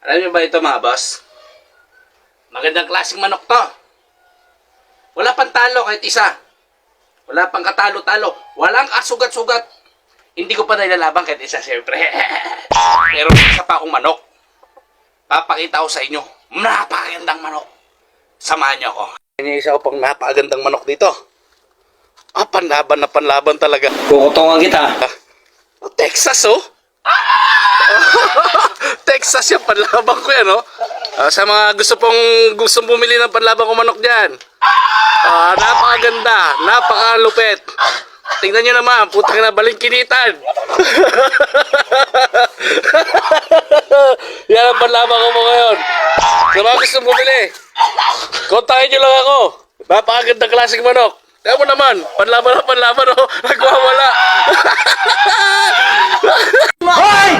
Alam niyo ba ito mga boss? Magandang klaseng manok to. Wala pang talo kahit isa. Wala pang katalo-talo. Walang kasugat-sugat. Hindi ko pa nilalaban kahit isa, siyempre. Pero isa pa akong manok. Papakita ko sa inyo. Napakagandang manok. Samahan niyo ako. Yan isa ko pang napakagandang manok dito. Panlaban na panlaban talaga. Kukutungan kita. Texas, oh. Texas yung panlaban ko yan, oh. Sa mga gustong bumili ng panlaban ko manok dyan. Napakaganda, napakalupit. Tingnan nyo naman, putang na balingkinitan. Yan ang panlaban ko mo ngayon. Sa mga gustong bumili, kontakin nyo lang ako. Napakaganda klaseng manok. Tingnan mo naman, panlaban na panlaban, oh. Nagwawala. Hoy!